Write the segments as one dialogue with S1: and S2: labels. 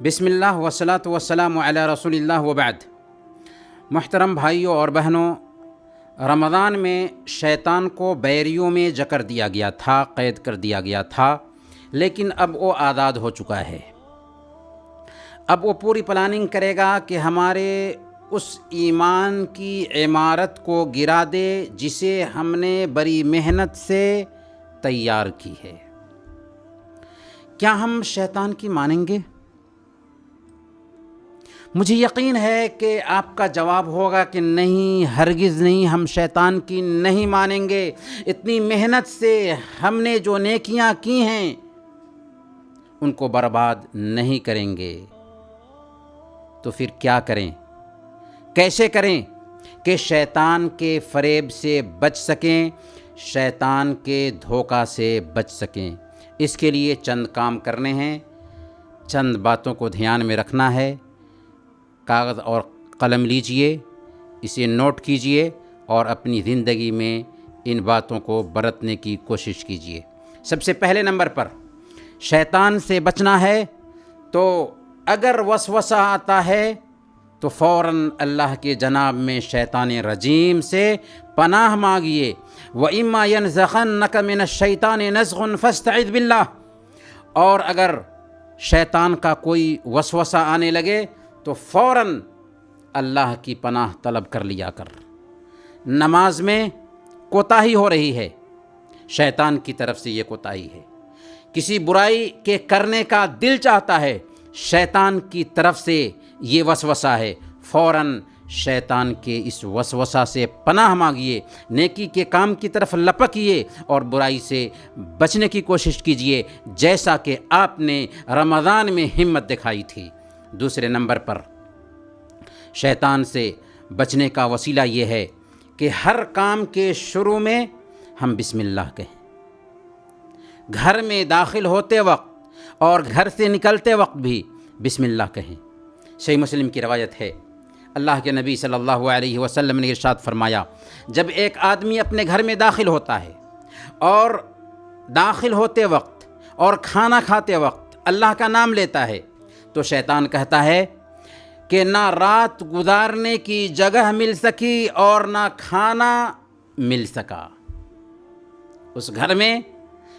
S1: بسم اللہ والصلاۃ والسلام علی رسول اللہ وبعد۔ محترم بھائیوں اور بہنوں، رمضان میں شیطان کو بیریوں میں جکر دیا گیا تھا، قید کر دیا گیا تھا، لیکن اب وہ آزاد ہو چکا ہے۔ اب وہ پوری پلاننگ کرے گا کہ ہمارے اس ایمان کی عمارت کو گرا دے جسے ہم نے بڑی محنت سے تیار کی ہے۔ کیا ہم شیطان کی مانیں گے؟ مجھے یقین ہے کہ آپ کا جواب ہوگا کہ نہیں، ہرگز نہیں، ہم شیطان کی نہیں مانیں گے۔ اتنی محنت سے ہم نے جو نیکیاں کی ہیں ان کو برباد نہیں کریں گے۔ تو پھر کیا کریں؟ کیسے کریں کہ شیطان کے فریب سے بچ سکیں، شیطان کے دھوکہ سے بچ سکیں؟ اس کے لیے چند کام کرنے ہیں، چند باتوں کو دھیان میں رکھنا ہے۔ کاغذ اور قلم لیجئے، اسے نوٹ کیجئے اور اپنی زندگی میں ان باتوں کو برتنے کی کوشش کیجئے۔ سب سے پہلے نمبر پر شیطان سے بچنا ہے تو اگر وسوسہ آتا ہے تو فوراً اللہ کے جناب میں شیطان رجیم سے پناہ مانگیے۔ وَإِمَّا يَنزَغَنَّكَ مِنَ الشَّيْطَانِ نَزْغٌ فَاسْتَعِذْ بِاللَّهِ۔ اور اگر شیطان کا کوئی وسوسہ آنے لگے تو فوراً اللہ کی پناہ طلب کر لیا کر۔ نماز میں کوتاہی ہو رہی ہے، شیطان کی طرف سے یہ کوتاہی ہے۔ کسی برائی کے کرنے کا دل چاہتا ہے، شیطان کی طرف سے یہ وسوسہ ہے۔ فوراً شیطان کے اس وسوسہ سے پناہ مانگیے، نیکی کے کام کی طرف لپکیے اور برائی سے بچنے کی کوشش کیجیے، جیسا کہ آپ نے رمضان میں ہمت دکھائی تھی۔ دوسرے نمبر پر شیطان سے بچنے کا وسیلہ یہ ہے کہ ہر کام کے شروع میں ہم بسم اللہ کہیں۔ گھر میں داخل ہوتے وقت اور گھر سے نکلتے وقت بھی بسم اللہ کہیں۔ صحیح مسلم کی روایت ہے، اللہ کے نبی صلی اللہ علیہ وسلم نے ارشاد فرمایا، جب ایک آدمی اپنے گھر میں داخل ہوتا ہے اور داخل ہوتے وقت اور کھانا کھاتے وقت اللہ کا نام لیتا ہے تو شیطان کہتا ہے کہ نہ رات گزارنے کی جگہ مل سکی اور نہ کھانا مل سکا۔ اس گھر میں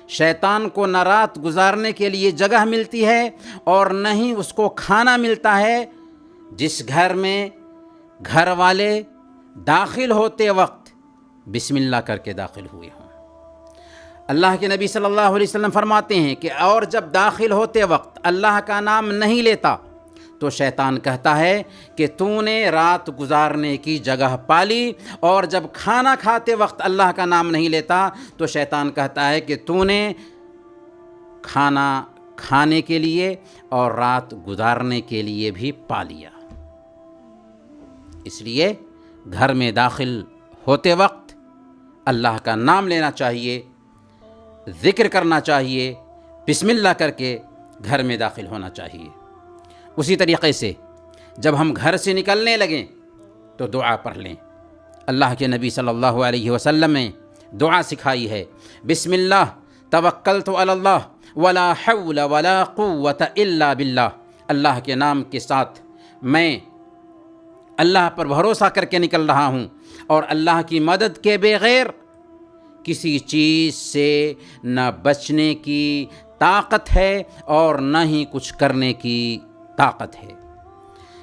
S1: شیطان کو نہ رات گزارنے کے لیے جگہ ملتی ہے اور نہ ہی اس کو کھانا ملتا ہے جس گھر میں گھر والے داخل ہوتے وقت بسم اللہ کر کے داخل ہوئے ہوں۔ اللہ کے نبی صلی اللہ علیہ وسلم فرماتے ہیں کہ اور جب داخل ہوتے وقت اللہ کا نام نہیں لیتا تو شیطان کہتا ہے کہ تو نے رات گزارنے کی جگہ پالی، اور جب کھانا کھاتے وقت اللہ کا نام نہیں لیتا تو شیطان کہتا ہے کہ تو نے کھانا کھانے کے لیے اور رات گزارنے کے لیے بھی پا لیا۔ اس لیے گھر میں داخل ہوتے وقت اللہ کا نام لینا چاہیے، ذکر کرنا چاہیے، بسم اللہ کر کے گھر میں داخل ہونا چاہیے۔ اسی طریقے سے جب ہم گھر سے نکلنے لگیں تو دعا پڑھ لیں۔ اللہ کے نبی صلی اللہ علیہ وسلم نے دعا سکھائی ہے، بسم اللہ توکلت علی اللہ ولا حول ولا قوت الا باللہ۔ اللہ کے نام کے ساتھ میں اللہ پر بھروسہ کر کے نکل رہا ہوں اور اللہ کی مدد کے بغیر کسی چیز سے نہ بچنے کی طاقت ہے اور نہ ہی کچھ کرنے کی طاقت ہے۔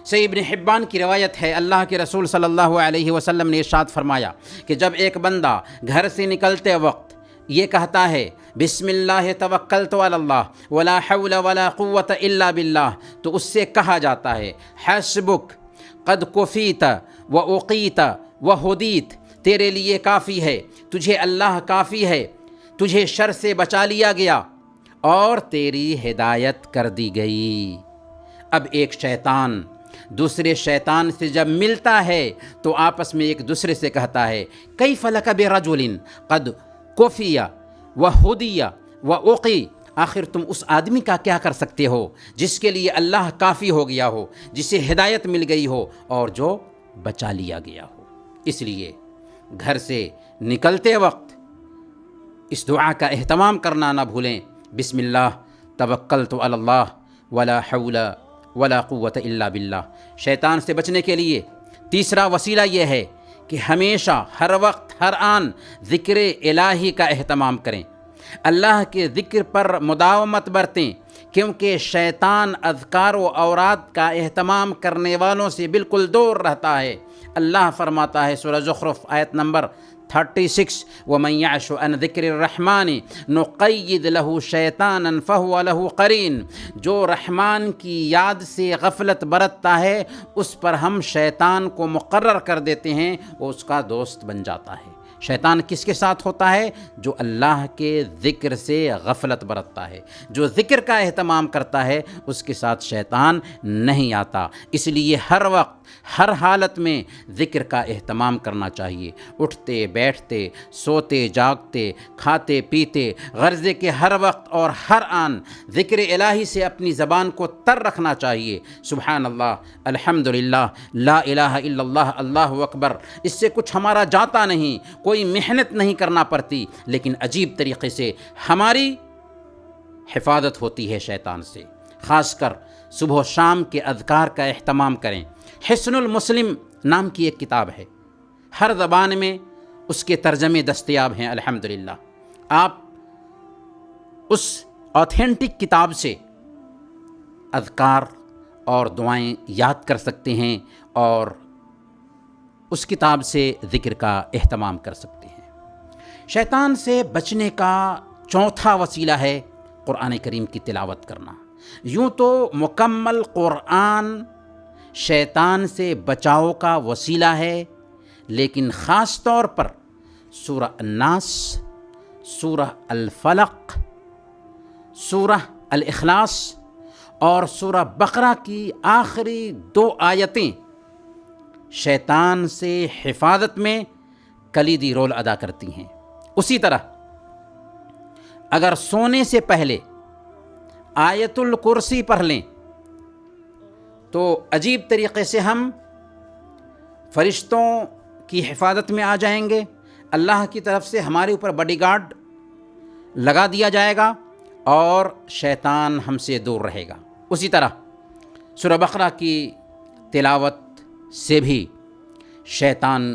S1: صحیح ابن حبان کی روایت ہے، اللہ کے رسول صلی اللہ علیہ وسلم نے ارشاد فرمایا کہ جب ایک بندہ گھر سے نکلتے وقت یہ کہتا ہے بسم اللہ توکلت علی اللہ ولا حول ولا قوت الا باللہ، تو اس سے کہا جاتا ہے حسبک قد کفیت واقیت وہدیت، تیرے لیے کافی ہے، تجھے اللہ کافی ہے، تجھے شر سے بچا لیا گیا اور تیری ہدایت کر دی گئی۔ اب ایک شیطان دوسرے شیطان سے جب ملتا ہے تو آپس میں ایک دوسرے سے کہتا ہے کیف لک برجل قد کفی وہدی واقی، آخر تم اس آدمی کا کیا کر سکتے ہو جس کے لیے اللہ کافی ہو گیا ہو، جسے ہدایت مل گئی ہو اور جو بچا لیا گیا ہو۔ اس لیے گھر سے نکلتے وقت اس دعا کا اہتمام کرنا نہ بھولیں، بسم اللہ توکلت علی اللہ ولا حول ولا قوت الا باللہ۔ شیطان سے بچنے کے لیے تیسرا وسیلہ یہ ہے کہ ہمیشہ ہر وقت ہر آن ذکر الہی کا اہتمام کریں، اللہ کے ذکر پر مداومت برتیں، کیونکہ شیطان اذکار و اوراد کا اہتمام کرنے والوں سے بالکل دور رہتا ہے۔ اللہ فرماتا ہے سورہ زخرف آیت نمبر 36، وَمَن يَعْشُ عَن ذِكْرِ الرَّحْمَٰنِ نُقَيِّضْ لَهُ شَيْطَانًا فَهُوَ لَهُ قَرِينٌ۔ جو رحمان کی یاد سے غفلت برتتا ہے اس پر ہم شیطان کو مقرر کر دیتے ہیں، وہ اس کا دوست بن جاتا ہے۔ شیطان کس کے ساتھ ہوتا ہے؟ جو اللہ کے ذکر سے غفلت برتتا ہے، جو ذکر کا اہتمام کرتا ہے اس کے ساتھ شیطان نہیں آتا۔ اس لیے ہر وقت ہر حالت میں ذکر کا اہتمام کرنا چاہیے، اٹھتے بیٹھتے سوتے جاگتے کھاتے پیتے غرضے کے ہر وقت اور ہر آن ذکر الہی سے اپنی زبان کو تر رکھنا چاہیے۔ سبحان اللہ، الحمدللہ، لا الہ الا اللہ، اللہ اکبر۔ اس سے کچھ ہمارا جاتا نہیں، کوئی محنت نہیں کرنا پڑتی، لیکن عجیب طریقے سے ہماری حفاظت ہوتی ہے شیطان سے۔ خاص کر صبح و شام کے اذکار کا اہتمام کریں۔ حصن المسلم نام کی ایک کتاب ہے، ہر زبان میں اس کے ترجمے دستیاب ہیں الحمدللہ۔ آپ اس آتھینٹک کتاب سے اذکار اور دعائیں یاد کر سکتے ہیں اور اس کتاب سے ذکر کا اہتمام کر سکتے ہیں۔ شیطان سے بچنے کا چوتھا وسیلہ ہے قرآن کریم کی تلاوت کرنا۔ یوں تو مکمل قرآن شیطان سے بچاؤ کا وسیلہ ہے، لیکن خاص طور پر سورہ الناس، سورہ الفلق، سورہ الاخلاص اور سورہ بقرہ کی آخری 2 آیتیں شیطان سے حفاظت میں کلیدی رول ادا کرتی ہیں۔ اسی طرح اگر سونے سے پہلے آیت الکرسی پڑھ لیں تو عجیب طریقے سے ہم فرشتوں کی حفاظت میں آ جائیں گے، اللہ کی طرف سے ہمارے اوپر باڈی گارڈ لگا دیا جائے گا اور شیطان ہم سے دور رہے گا۔ اسی طرح سورہ بقرہ کی تلاوت سے بھی شیطان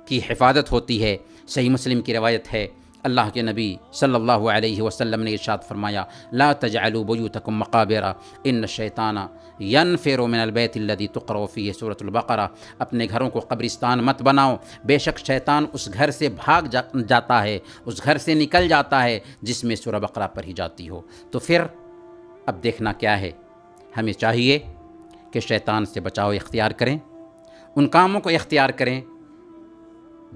S1: کی حفاظت ہوتی ہے۔ صحیح مسلم کی روایت ہے، اللہ کے نبی صلی اللہ علیہ وسلم نے ارشاد فرمایا، لا تجعلوا بیوتکم مقابر ان الشیطان ینفر من البیت الذی تقرأ فیہ سورۃ البقرہ۔ اپنے گھروں کو قبرستان مت بناؤ، بے شک شیطان اس گھر سے بھاگ جاتا ہے، اس گھر سے نکل جاتا ہے جس میں سورہ بقرہ پڑھی جاتی ہو۔ تو پھر اب دیکھنا کیا ہے، ہمیں چاہیے کہ شیطان سے بچاؤ اختیار کریں، ان کاموں کو اختیار کریں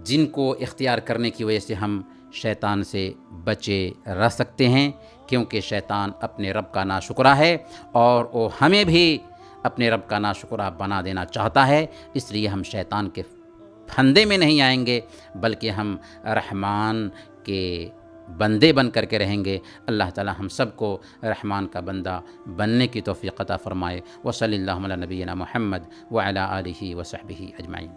S1: جن کو اختیار کرنے کی وجہ سے ہم شیطان سے بچے رہ سکتے ہیں، کیونکہ شیطان اپنے رب کا ناشکرا ہے اور وہ ہمیں بھی اپنے رب کا ناشکرا بنا دینا چاہتا ہے۔ اس لیے ہم شیطان کے پھندے میں نہیں آئیں گے، بلکہ ہم رحمان کے بندے بن کر کے رہیں گے۔ اللہ تعالی ہم سب کو رحمان کا بندہ بننے کی توفیق عطا فرمائے۔ وصلی اللہ علی نبینا محمد وعلی آلہ وصحبہ اجمعین۔